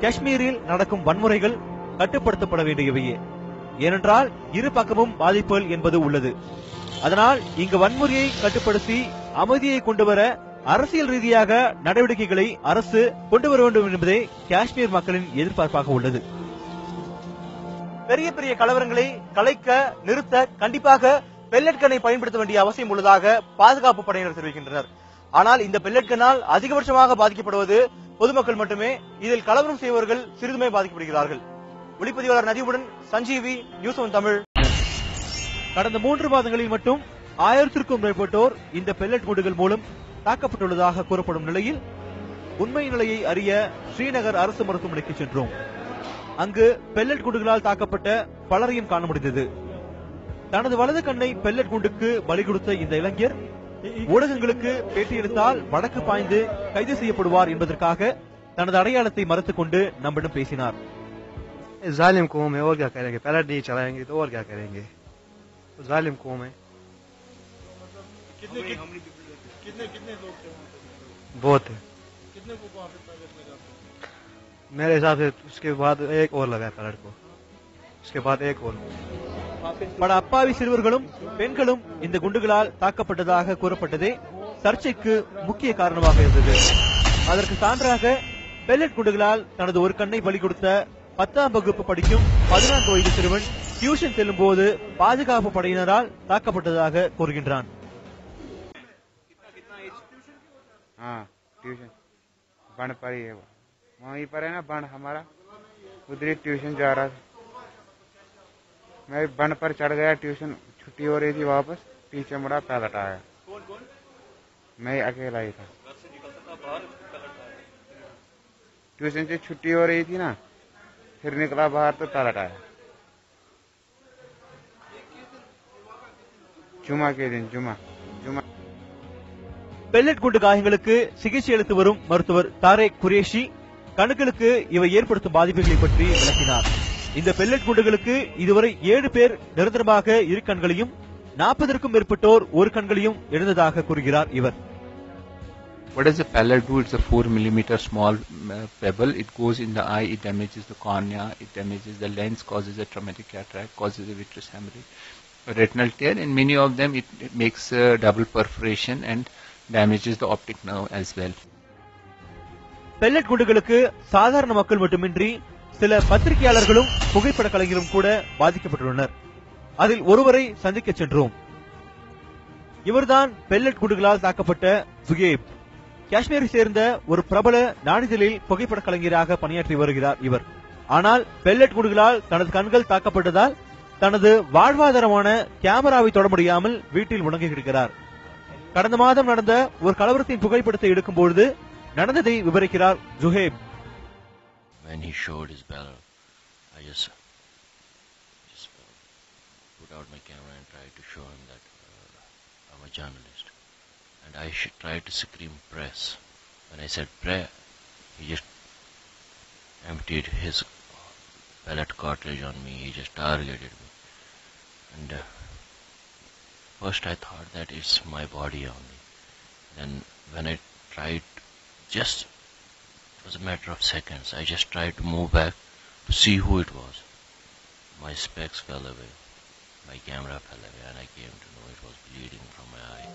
காஷ்மீரில் நடக்கும் வன்முறைகள் கட்டுப்படுத்தப்பட வேண்டியவையே. ஏனென்றால் இரு பக்கமும் பாதிப்புகள் என்பது உள்ளது. அதனால் இங்கு வன்முறையை கட்டுப்படுத்தி அமைதியை கொண்டுவர அரசியல் ரீதியாக நடவடிக்கைகளை அரசு கொண்டு வர வேண்டும் என்பதே காஷ்மீர் மக்களின் எதிர்பார்ப்பாக உள்ளது. பெரிய பெரிய கலவரங்களை கலைக்க நிறுத்த கண்டிப்பாக பெல்லட் கன்னை பயன்படுத்த வேண்டிய அவசியம் உள்ளதாக பாதுகாப்பு படையினர் தெரிவிக்கின்றனர். ஆனால் இந்த பெல்லட் கன்னால் அதிகபட்சமாக பாதிக்கப்படுவது பொதுமக்கள் மட்டுமே. இதில் கலவரம் செய்பவர்கள் சிறிதுமே பாதிக்கப்படுகிறார்கள். ஒளிப்பதிவாளர் நதியுடன் சஞ்சீவி, நியூஸ் 1 தமிழ். கடந்த 3 மாதங்களில் மட்டும் 1000க்கும் மேற்பட்டோர் இந்த பெல்லட் குண்டுகள் மூலம் தாக்கப்பட்டுள்ளதாக கூறப்படும் நிலையில் உண்மை நிலையை அறிய ஸ்ரீநகர் அரசு மருத்துவமனைக்கு சென்றோம். அங்கு பெல்லட் குண்டுகளால் தாக்கப்பட்ட பலரையும் காண முடிந்தது. தனது வலது கண்ணை பெல்லட் குண்டுக்கு பலி கொடுத்த இந்த இளைஞர் ஊடகங்களுக்கு பேட்டியளித்தால் வடக்கு பாய்ந்து கைது செய்யப்படுவார் என்பதற்காக தனது அடையாளத்தை மறைத்துக் கொண்டு நம்மிடம் பேசினார். जालिम कौम है और क्या करेंगे, पैलेट नहीं चलाएंगे तो और क्या करेंगे, जालिम कौम है। कितने लोग थे वहाँ पे? बहुत है, कितने को वहाँ पे पैलेट लगा था? मेरे हिसाब से उसके बाद एक और लगा पैलेट को, उसके बाद एक और. பல அப்பாவி சிறுவர்களும் பெண்களும் இந்த குண்டுகளால் தாக்கப்பட்டதாக கூறப்பட்டதே சர்ச்சைக்கு முக்கிய காரணமாக இருந்தது. அதற்கு சான்றாக பெல்லட் குண்டுகளால் தனது ஒரு கண்ணை பலி கொடுத்த 10ஆம் வகுப்பு படிக்கும் 14 வயது சிறுவன் டியூஷன் செல்லும் போது பாதுகாப்பு படையினரால் தாக்கப்பட்டதாக கூறுகின்றான். ट्यूशन बंड पर ही है, वहीं पर है ना बंड हमारा, उधर ही ट्यूशन जा रहा था. मैं बंड पर चढ़ गया, ट्यूशन छुट्टी हो रही थी, वापस पीछे मुड़ा, पैलेट आया. मैं अकेला ही था. ट्यूशन से छुट्टी हो रही थी ना, फिर निकला बाहर तो पैलेट आया. जुमा के दिन जुमा பெல்லட் குண்டு காயங்களுக்கு சிகிச்சை அளித்து வரும் மருத்துவர் தாரேக் குரேஷி கண்களுக்கு இவை ஏற்படுத்தும் பாதிப்புகளை பற்றி விளக்கினார். இந்த பெல்லட் குண்டுகளுக்கு இதுவரை 7 பேர் நிரந்தரமாக இரு கண்களையும் 40க்கும் மேற்பட்டோர் ஒரு கண்களையும் இழந்ததாக கூறுகிறார் இவர். What does a pellet do? It's a 4 millimeter small pebble. It goes in the eye. It damages the cornea. It damages the lens, causes a traumatic cataract, causes a vitreous hemorrhage, a retinal tear. In many of them, it makes a double perforation and damages the optic nerve as well. Pellet குண்டுகளுக்கு சாதாரண மக்கள் மட்டுமின்றி சில பத்திரிகையாளர்களும் புகைப்பட கலைஞரும் கூட பாதிக்கப்பட்டுள்ளனர். அதில் ஒருவரை சந்திக்க சென்றோம். இவர்தான் பெல்லட் குண்டுகளால் தாக்கப்பட்ட சுகேப். காஷ்மீரை சேர்ந்த ஒரு பிரபல நாளிதழில் புகைப்பட கலைஞராக பணியாற்றி வருகிறார் இவர். ஆனால் பெல்லட் குண்டுகளால் தனது கண்கள் தாக்கப்பட்டதால் தனது வாழ்வாதாரமான கேமராவை தொட முடியாமல் வீட்டில் முடங்கி கிடக்கிறார். கடந்த மாதம் நடந்த ஒரு கலவரத்தின் புகைப்படத்தை எடுக்கும் பொழுது நடந்ததை விவரிக்கிறார் ஜுஹேப். When he showed his barrel, I just put out my camera and tried to show him that I'm a journalist. And I tried to scream press. When I said prayer, he just emptied his pellet cartridge on me. He just targeted me. And first I thought that it's my body only. Then when I tried, it was a matter of seconds, I just tried to move back to see who it was. My specs fell away, my camera fell away, and I came to know it was bleeding from my eye.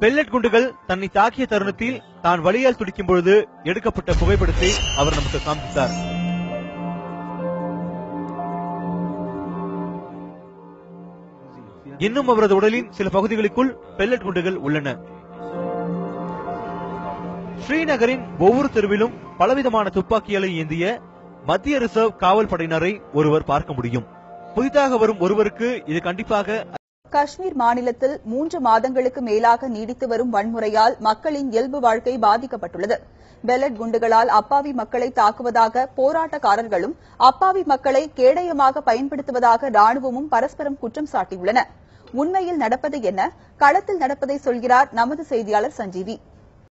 Pellet குண்டுகள் தன்னை தாக்கிய தருணத்தில் தான் வலியால் துடிக்கும் பொழுது எடுக்கப்பட்ட புகைப்படத்தை அவர் நமக்கு காண்பித்தார். இன்னும் அவரது உடலின் சில பகுதிகளுக்குள் பெல்லட் குண்டுகள் உள்ளன. ஸ்ரீநகரின் ஒவ்வொரு தெருவிலும் பலவிதமான துப்பாக்கிகளை ஏந்திய மத்திய ரிசர்வ் காவல் படையினரை ஒருவர் பார்க்க முடியும். புதிதாக வரும் ஒருவருக்கு இது கண்டிப்பாக. காஷ்மீர் மாநிலத்தில் 3 மாதங்களுக்கு மேலாக நீடித்து வரும் வன்முறையால் மக்களின் இயல்பு வாழ்க்கை பாதிக்கப்பட்டுள்ளது. பெல்லட் குண்டுகளால் அப்பாவி மக்களை தாக்குவதாக போராட்டக்காரர்களும் அப்பாவி மக்களை கேடயமாக பயன்படுத்துவதாக ராணுவமும் பரஸ்பரம் குற்றம் சாட்டியுள்ளன. உண்மையில் நடப்பது என்ன? களத்தில் நடப்பதை சொல்கிறார் நமது செய்தியாளர் சஞ்சீவி.